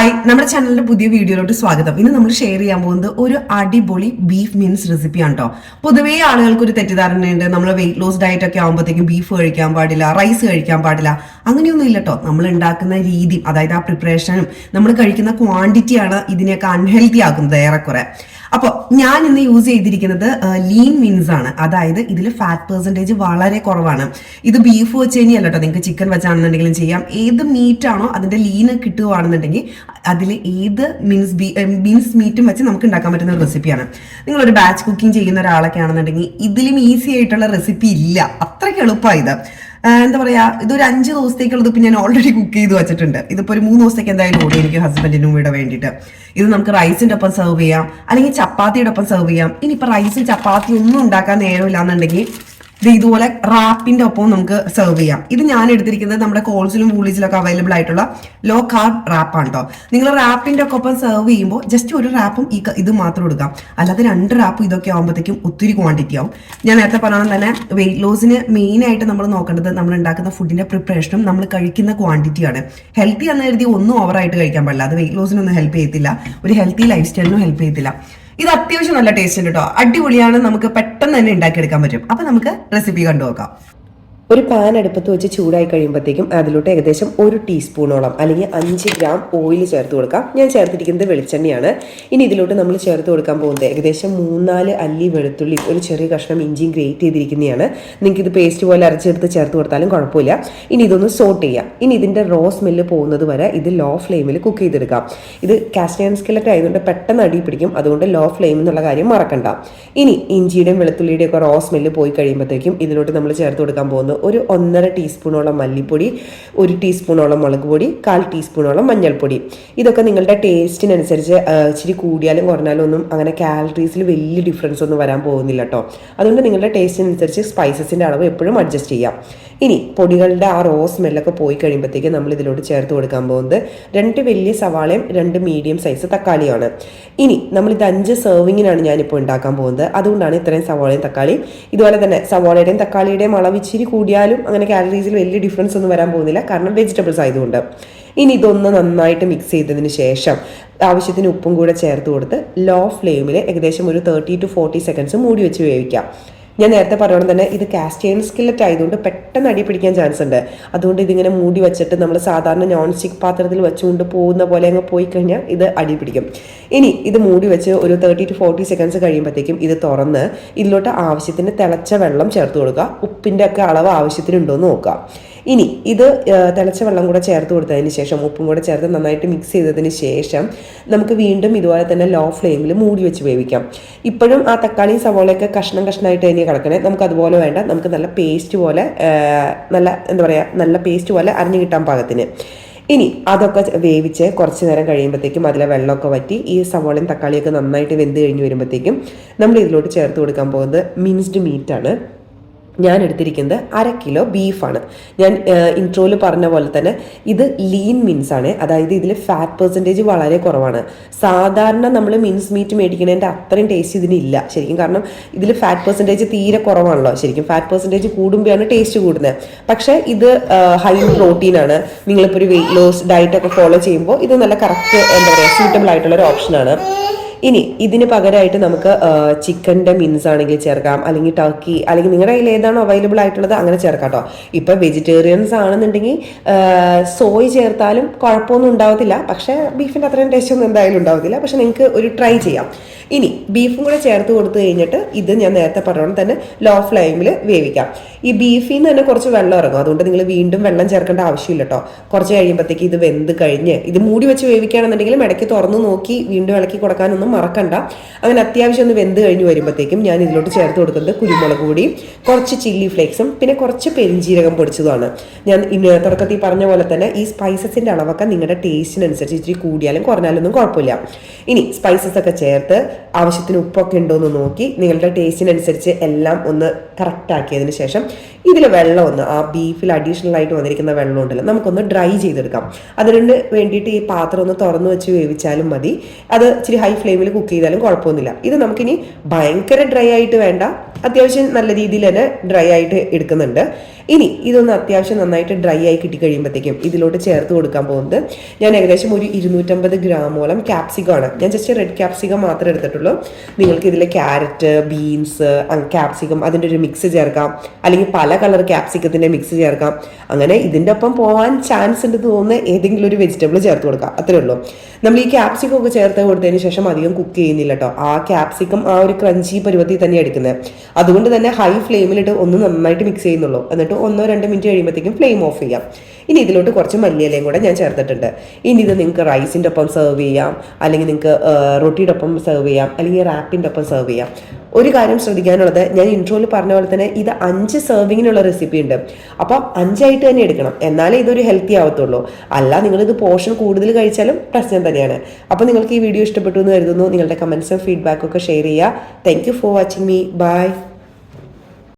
Hi, നമ്മുടെ ചാനലിന്റെ പുതിയ വീഡിയോയിലോട്ട് സ്വാഗതം. ഇന്ന് നമ്മൾ ഷെയർ ചെയ്യാൻ പോകുന്നത് ഒരു അടിപൊളി ബീഫ് മീൻസ് റെസിപ്പിയാണ് കേട്ടോ. പൊതുവേ ആളുകൾക്ക് ഒരു തെറ്റിദ്ധാരണയുണ്ട്, നമ്മൾ വെയിറ്റ് ലോസ് ഡയറ്റ് ഒക്കെ ആകുമ്പോഴത്തേക്കും ബീഫ് കഴിക്കാൻ പാടില്ല, റൈസ് കഴിക്കാൻ പാടില്ല. അങ്ങനെയൊന്നും ഇല്ല കേട്ടോ. നമ്മൾ ഉണ്ടാക്കുന്ന രീതി, അതായത് ആ പ്രിപ്പറേഷനും നമ്മൾ കഴിക്കുന്ന ക്വാണ്ടിറ്റിയാണ് ഇതിനെയൊക്കെ അൺഹെൽത്തി ആക്കുന്നത് ഏറെക്കുറെ. അപ്പോൾ ഞാൻ ഇന്ന് യൂസ് ചെയ്തിരിക്കുന്നത് ലീൻ മീൻസ് ആണ്. അതായത് ഇതിൽ ഫാറ്റ് പെർസെൻറ്റേജ് വളരെ കുറവാണ്. ഇത് ബീഫ് വെച്ച് കഴിഞ്ഞാൽ കേട്ടോ, നിങ്ങൾക്ക് ചിക്കൻ വെച്ചാണെന്നുണ്ടെങ്കിലും ചെയ്യാം. ഏത് മീറ്റ് ആണോ അതിന്റെ ലീന് കിട്ടുകയാണെന്നുണ്ടെങ്കിൽ അതിൽ ഏത് മീൻസ് മീറ്റും വെച്ച് നമുക്ക് ഉണ്ടാക്കാൻ പറ്റുന്ന ഒരു റെസിപ്പിയാണ്. നിങ്ങളൊരു ബാച്ച് കുക്കിംഗ് ചെയ്യുന്ന ഒരാളൊക്കെ ആണെന്നുണ്ടെങ്കിൽ ഇതിലും ഈസി ആയിട്ടുള്ള റെസിപ്പി ഇല്ല. അത്രയ്ക്ക് എളുപ്പമാണ് ഇത്. എന്താ പറയാ, ഇതൊരു 5 ദിവസത്തേക്കുള്ളത് ഇപ്പം ഞാൻ ഓൾറെഡി കുക്ക് ചെയ്ത് വെച്ചിട്ടുണ്ട്. ഇതിപ്പോൾ ഒരു 3 ദിവസത്തേക്ക് എന്തായാലും ഓടി എനിക്ക് ഹസ്ബൻഡിനും ഇവിടെ വേണ്ടിയിട്ട്. ഇത് നമുക്ക് റൈസിന്റെ ഒപ്പം സെർവ് ചെയ്യാം, അല്ലെങ്കിൽ ചപ്പാത്തിയുടെ ഒപ്പം സെർവ് ചെയ്യാം. ഇനിയിപ്പോൾ റൈസും ചപ്പാത്തി ഒന്നും ഉണ്ടാക്കാൻ നേരമില്ല എന്നുണ്ടെങ്കിൽ ഇതുപോലെ റാപ്പിന്റെ ഒപ്പം നമുക്ക് സെർവ് ചെയ്യാം. ഇത് ഞാൻ എടുത്തിരിക്കുന്നത് നമ്മുടെ കോൾസിലും വൂളീസിലൊക്കെ അവൈലബിൾ ആയിട്ടുള്ള ലോ കാർബ് റാപ്പാണ് കേട്ടോ. നിങ്ങൾ റാപ്പിന്റെ ഒക്കെ ഒപ്പം സെർവ് ചെയ്യുമ്പോൾ ജസ്റ്റ് ഒരു റാപ്പും ഇത് മാത്രം എടുക്കാം. അല്ലാതെ 2 റാപ്പും ഇതൊക്കെ ആകുമ്പോഴത്തേക്കും ഒത്തിരി ക്വാണ്ടിറ്റി ആവും. ഞാൻ നേരത്തെ പറഞ്ഞാൽ തന്നെ വെയിറ്റ് ലോസിന് മെയിൻ ആയിട്ട് നമ്മൾ നോക്കേണ്ടത് നമ്മൾ ഉണ്ടാക്കുന്ന ഫുഡിന്റെ പ്രിപ്പറേഷനും നമ്മൾ കഴിക്കുന്ന ക്വാണ്ടിറ്റിയാണ്. ഹെൽത്തി എന്ന് കരുതി ഒന്നും ഓവറായിട്ട് കഴിക്കാൻ പാടില്ല. അത് വെയിറ്റ് ലോസിനൊന്നും ഹെൽപ്പ് ചെയ്യത്തില്ല, ഒരു ഹെൽത്തി ലൈഫ് സ്റ്റൈലിനും ഹെൽപ്പ് ചെയ്യത്തില്ല. ഇത് അത്യാവശ്യം നല്ല ടേസ്റ്റ് ഉണ്ട് കേട്ടോ, അടിപൊളിയാണ്. നമുക്ക് പെട്ടെന്ന് തന്നെ ഉണ്ടാക്കിയെടുക്കാൻ പറ്റും. അപ്പൊ നമുക്ക് റെസിപ്പി കണ്ടുനോക്കാം. ഒരു പാൻ അടുപ്പത്ത് വെച്ച് ചൂടായി കഴിയുമ്പോഴത്തേക്കും അതിലോട്ട് ഏകദേശം 1 ടീസ്പൂണോളം അല്ലെങ്കിൽ 5 ഗ്രാം ഓയിൽ ചേർത്ത് കൊടുക്കാം. ഞാൻ ചേർത്തിരിക്കുന്നത് വെളിച്ചെണ്ണയാണ്. ഇനി ഇതിലോട്ട് നമ്മൾ ചേർത്ത് കൊടുക്കാൻ പോകുന്നത് ഏകദേശം 3-4 അല്ലി വെളുത്തുള്ളി, ഒരു ചെറിയ കഷ്ണം ഇഞ്ചിയും ഗ്രേറ്റ് ചെയ്തിരിക്കുന്നതാണ്. നിങ്ങൾക്ക് ഇത് പേസ്റ്റ് പോലെ അരച്ചെടുത്ത് ചേർത്ത് കൊടുത്താലും കുഴപ്പമില്ല. ഇനി ഇതൊന്ന് സോട്ട് ചെയ്യാം. ഇനി ഇതിൻ്റെ റോ സ്മെല്ല് പോകുന്നത് വരെ ഇത് ലോ ഫ്ലെയിമിൽ കുക്ക് ചെയ്തെടുക്കാം. ഇത് കാസ്റ്റ് അയൺ സ്കില്ലറ്റ് ആയതുകൊണ്ട് പെട്ടെന്ന് അടി പിടിക്കും, അതുകൊണ്ട് ലോ ഫ്ലെയിം എന്നുള്ള കാര്യം മറക്കണ്ട. ഇനി ഇഞ്ചിയുടെയും വെളുത്തുള്ളിയുടെയും ഒക്കെ റോ സ്മെല്ല് പോയി കഴിയുമ്പോഴത്തേക്കും ഇതിലോട്ട് നമ്മൾ ചേർത്ത് കൊടുക്കാൻ പോകുന്നത് ഒരു 1.5 ടീസ്പൂണോളം മല്ലിപ്പൊടി, 1 ടീസ്പൂണോളം മുളക് പൊടി, 1/4 ടീസ്പൂണോളം മഞ്ഞൾപ്പൊടി. ഇതൊക്കെ നിങ്ങളുടെ ടേസ്റ്റിനനുസരിച്ച് ഇച്ചിരി കൂടിയാലും കുറഞ്ഞാലും ഒന്നും അങ്ങനെ കാലറീസിൽ വലിയ ഡിഫറൻസ് ഒന്നും വരാൻ പോകുന്നില്ല കേട്ടോ. അതുകൊണ്ട് നിങ്ങളുടെ ടേസ്റ്റിനനുസരിച്ച് സ്പൈസസിൻ്റെ അളവ് എപ്പോഴും അഡ്ജസ്റ്റ് ചെയ്യാം. ഇനി പൊടികളുടെ ആ റോ സ്മെല്ലൊക്കെ പോയി കഴിയുമ്പോഴത്തേക്ക് നമ്മൾ ഇതിലോട്ട് ചേർത്ത് കൊടുക്കാൻ പോകുന്നത് 2 വലിയ സവാളയും 2 മീഡിയം സൈസ് തക്കാളിയാണ്. ഇനി നമ്മളിത് 5 സെർവിങ്ങിനാണ് ഞാനിപ്പോൾ ഉണ്ടാക്കാൻ പോകുന്നത്. അതുകൊണ്ടാണ് ഇത്രയും സവാളയും തക്കാളിയും. ഇതുപോലെ തന്നെ സവാളയുടെയും തക്കാളിയുടെയും അളവ് ഇച്ചിരി കൂടിയാലും അങ്ങനെ കാലറീസിൽ വലിയ ഡിഫറൻസ് ഒന്നും വരാൻ പോകുന്നില്ല, കാരണം വെജിറ്റബിൾസ് ആയതുകൊണ്ട്. ഇനി ഇതൊന്ന് നന്നായിട്ട് മിക്സ് ചെയ്തതിന് ശേഷം ആവശ്യത്തിന് ഉപ്പും കൂടെ ചേർത്ത് കൊടുത്ത് ലോ ഫ്ലെയിമിൽ ഏകദേശം ഒരു 30 to 40 സെക്കൻഡ്സ് മൂടി വെച്ച് വേവിക്കാം. ഞാൻ നേരത്തെ പറഞ്ഞോളം തന്നെ ഇത് കാസ്റ്റ് അയൺ സ്കില്ലറ്റ് ആയതുകൊണ്ട് പെട്ടെന്ന് അടി പിടിക്കാൻ ചാൻസ് ഉണ്ട്. അതുകൊണ്ട് ഇതിങ്ങനെ മൂടി വെച്ചിട്ട് നമ്മൾ സാധാരണ നോൺ സ്റ്റിക്ക് പാത്രത്തിൽ വെച്ചുകൊണ്ട് പോകുന്ന പോലെ അങ്ങ് പോയി കഴിഞ്ഞാൽ ഇത് അടി പിടിക്കും. ഇനി ഇത് മൂടി വെച്ച് ഒരു 30 to 40 സെക്കൻഡ്സ് കഴിയുമ്പോഴത്തേക്കും ഇത് തുറന്ന് ഇതിലോട്ട് ആവശ്യത്തിന് തിളച്ച വെള്ളം ചേർത്ത് കൊടുക്കുക. ഉപ്പിൻ്റെ ഒക്കെ അളവ് ആവശ്യത്തിനുണ്ടോ എന്ന് നോക്കുക. ഇനി ഇത് തിളച്ച വെള്ളം കൂടെ ചേർത്ത് കൊടുത്തതിന് ശേഷം ഉപ്പും കൂടെ ചേർത്ത് നന്നായിട്ട് മിക്സ് ചെയ്തതിന് ശേഷം നമുക്ക് വീണ്ടും ഇതുപോലെ തന്നെ ലോ ഫ്ലെയിമിൽ മൂടി വെച്ച് വേവിക്കാം. ഇപ്പോഴും ആ തക്കാളിയും സവോളയൊക്കെ കഷ്ണമായിട്ട് തന്നെ കിടക്കണേ. നമുക്ക് അതുപോലെ വേണ്ട, നമുക്ക് നല്ല പേസ്റ്റ് പോലെ നല്ല പേസ്റ്റ് പോലെ അരിഞ്ഞു കിട്ടാൻ പാകത്തിന്. ഇനി അതൊക്കെ വേവിച്ച് കുറച്ച് നേരം കഴിയുമ്പോഴത്തേക്കും അതിലെ വെള്ളമൊക്കെ വറ്റി ഈ സവോളയും തക്കാളിയൊക്കെ നന്നായിട്ട് വെന്ത് കഴിഞ്ഞ് വരുമ്പോഴത്തേക്കും നമ്മൾ ഇതിലോട്ട് ചേർത്ത് കൊടുക്കാൻ പോകുന്നത് മിൻസ്ഡ് മീറ്റാണ്. ഞാൻ എടുത്തിരിക്കുന്നത് 1/2 കിലോ ബീഫാണ്. ഞാൻ ഇൻട്രോയിൽ പറഞ്ഞ പോലെ തന്നെ ഇത് ലീൻ മീൻസ് ആണ്. അതായത് ഇതിൽ ഫാറ്റ് പെർസെൻറ്റേജ് വളരെ കുറവാണ്. സാധാരണ നമ്മൾ മിൻസ് മീറ്റ് മേടിക്കുന്നതിൻ്റെ അത്രയും ടേസ്റ്റ് ഇതിനില്ല ശരിക്കും, കാരണം ഇതിൽ ഫാറ്റ് പെർസെൻറ്റേജ് തീരെ കുറവാണല്ലോ. ശരിക്കും ഫാറ്റ് പെർസെൻറ്റേജ് കൂടുമ്പോഴാണ് ടേസ്റ്റ് കൂടുന്നത്. പക്ഷേ ഇത് ഹൈ പ്രോട്ടീനാണ്. നിങ്ങളിപ്പോൾ ഒരു വെയിറ്റ് ലോസ് ഡയറ്റ് ഒക്കെ ഫോളോ ചെയ്യുമ്പോൾ ഇത് നല്ല കറക്റ്റ് സ്യൂട്ടബിൾ ആയിട്ടുള്ളൊരു ഓപ്ഷനാണ്. ഇനി ഇതിന് പകരമായിട്ട് നമുക്ക് ചിക്കൻ്റെ മിൻസ് ആണെങ്കിൽ ചേർക്കാം, അല്ലെങ്കിൽ ടർക്കി, അല്ലെങ്കിൽ നിങ്ങളുടെ കയ്യിൽ ഏതാണോ അവൈലബിൾ ആയിട്ടുള്ളത് അങ്ങനെ ചേർക്കാം കേട്ടോ. ഇപ്പം വെജിറ്റേറിയൻസ് ആണെന്നുണ്ടെങ്കിൽ സോയ് ചേർത്താലും കുഴപ്പമൊന്നും ഉണ്ടാവത്തില്ല. പക്ഷേ ബീഫിൻ്റെ അത്രയും ടേസ്റ്റ് ഒന്നും എന്തായാലും ഉണ്ടാവത്തില്ല. പക്ഷെ നിങ്ങൾക്ക് ഒരു ട്രൈ ചെയ്യാം. ഇനി ബീഫും കൂടെ ചേർത്ത് കൊടുത്തു കഴിഞ്ഞിട്ട് ഇത് ഞാൻ നേരത്തെ പറഞ്ഞോളം തന്നെ ലോ ഫ്ലെയിമിൽ വേവിക്കാം. ഈ ബീഫിൽ നിന്ന് തന്നെ കുറച്ച് വെള്ളം ഇറങ്ങും, അതുകൊണ്ട് നിങ്ങൾ വീണ്ടും വെള്ളം ചേർക്കേണ്ട ആവശ്യമില്ല കേട്ടോ. കുറച്ച് കഴിയുമ്പോഴത്തേക്ക് ഇത് വെന്ത് കഴിഞ്ഞ് ഇത് മൂടി വെച്ച് വേവിക്കുകയാണെന്നുണ്ടെങ്കിലും ഇടയ്ക്ക് തുറന്ന് നോക്കി വീണ്ടും ഇളക്കി കൊടുക്കാനൊന്നും മറക്കണ്ട. അങ്ങനെ അത്യാവശ്യം ഒന്ന് വെന്ത് കഴിഞ്ഞ് വരുമ്പോഴത്തേക്കും ഞാൻ ഇതിലോട്ട് ചേർത്ത് കൊടുക്കുന്നത് കുരുമുളക് പൊടിയും കുറച്ച് ചില്ലി ഫ്ലേക്സും പിന്നെ കുറച്ച് പെരിഞ്ജീരകം പൊടിച്ചതുമാണ്. ഞാൻ തുടക്കത്തിൽ പറഞ്ഞ പോലെ തന്നെ ഈ സ്പൈസസിൻ്റെ അളവൊക്കെ നിങ്ങളുടെ ടേസ്റ്റിനനുസരിച്ച് ഇച്ചിരി കൂടിയാലും കുറഞ്ഞാലൊന്നും കുഴപ്പമില്ല. ഇനി സ്പൈസസ് ഒക്കെ ചേർത്ത് ആവശ്യത്തിന് ഉപ്പൊക്കെ ഉണ്ടോയെന്ന് നോക്കി നിങ്ങളുടെ ടേസ്റ്റിനനുസരിച്ച് എല്ലാം ഒന്ന് കറക്റ്റ് ആക്കിയതിന് ശേഷം ഇതിൽ വെള്ളം ഒന്ന് ആ ബീഫിൽ അഡീഷണൽ ആയിട്ട് വന്നിരിക്കുന്ന വെള്ളം ഉണ്ടല്ലോ നമുക്കൊന്ന് ഡ്രൈ ചെയ്തെടുക്കാം. അതിന് വേണ്ടിയിട്ട് ഈ പാത്രം ഒന്ന് തുറന്നു വെച്ച് വേവിച്ചാലും മതി. അത് ഇച്ചിരി ഹൈ ഫ്ലെയിമിൽ ഫ്ലെയിമിൽ കുക്ക് ചെയ്താലും കുഴപ്പമൊന്നുമില്ല. ഇത് നമുക്കിനി ഭയങ്കര ഡ്രൈ ആയിട്ട് വേണ്ട, അത്യാവശ്യം നല്ല രീതിയിൽ തന്നെ ഡ്രൈ ആയിട്ട് എടുക്കുന്നുണ്ട്. ഇനി ഇതൊന്ന് അത്യാവശ്യം നന്നായിട്ട് ഡ്രൈ ആയി കിട്ടിക്കഴിയുമ്പോഴത്തേക്കും ഇതിലോട്ട് ചേർത്ത് കൊടുക്കാൻ പോകുന്നത് ഞാൻ ഏകദേശം ഒരു 250 ഗ്രാമോളം ക്യാപ്സിക്കമാണ്. ഞാൻ ജസ്റ്റ് റെഡ് ക്യാപ്സിക്കം മാത്രമേ എടുത്തിട്ടുള്ളൂ. നിങ്ങൾക്ക് ഇതിൽ ക്യാരറ്റ്, ബീൻസ്, ക്യാപ്സിക്കം അതിൻ്റെ ഒരു മിക്സ് ചേർക്കാം, അല്ലെങ്കിൽ പല കളർ ക്യാപ്സിക്കത്തിൻ്റെ മിക്സ് ചേർക്കാം. അങ്ങനെ ഇതിൻ്റെ ഒപ്പം പോകാൻ ചാൻസ് ഉണ്ട് തോന്നുന്ന ഏതെങ്കിലും ഒരു വെജിറ്റബിൾ ചേർത്ത് കൊടുക്കാം, അത്രേ ഉള്ളൂ. നമ്മൾ ഈ ക്യാപ്സിക്കം ഒക്കെ ചേർത്ത് കൊടുത്തതിന് ശേഷം അധികം കുക്ക് ചെയ്യുന്നില്ല കേട്ടോ. ആ ക്യാപ്സിക്കം ആ ഒരു ക്രഞ്ചി പരുവത്തിൽ തന്നെ എടുക്കുന്നത്. അതുകൊണ്ട് തന്നെ ഹൈ ഫ്ലെയിമിലിട്ട് ഒന്ന് നന്നായിട്ട് മിക്സ് ചെയ്യുന്നുള്ളൂ. എന്നിട്ട് 1-2 മിനിറ്റ് കഴിയുമ്പോഴത്തേക്കും ഫ്ലെയിം ഓഫ് ചെയ്യാം. ഇനി ഇതിലോട്ട് കുറച്ച് മല്ലിയിലയും കൂടെ ഞാൻ ചേർത്തിട്ടുണ്ട്. ഇനി ഇത് നിങ്ങൾക്ക് റൈസിൻ്റെ ഒപ്പം സെർവ് ചെയ്യാം, അല്ലെങ്കിൽ നിങ്ങൾക്ക് റൊട്ടിയുടെ ഒപ്പം സെർവ് ചെയ്യാം, അല്ലെങ്കിൽ റാപ്പിൻ്റെ ഒപ്പം സെർവ് ചെയ്യാം. ഒരു കാര്യം ശ്രദ്ധിക്കാനുള്ളത്, ഞാൻ ഇൻട്രോയിൽ പറഞ്ഞ പോലെ തന്നെ ഇത് 5 സെർവിങ്ങിനുള്ള റെസിപ്പി ഉണ്ട്. അപ്പോൾ 5 ആയിട്ട് തന്നെ എടുക്കണം, എന്നാലേ ഇതൊരു ഹെൽത്തി ആവത്തുള്ളൂ. അല്ല നിങ്ങളിത് പോർഷൻ കൂടുതൽ കഴിച്ചാലും പ്രശ്നം തന്നെയാണ്. അപ്പോൾ നിങ്ങൾക്ക് ഈ വീഡിയോ ഇഷ്ടപ്പെട്ടു എന്ന് കരുതുന്നു. നിങ്ങളുടെ കമൻസും ഫീഡ്ബാക്കും ഒക്കെ ഷെയർ ചെയ്യുക. Thank you for watching me. By.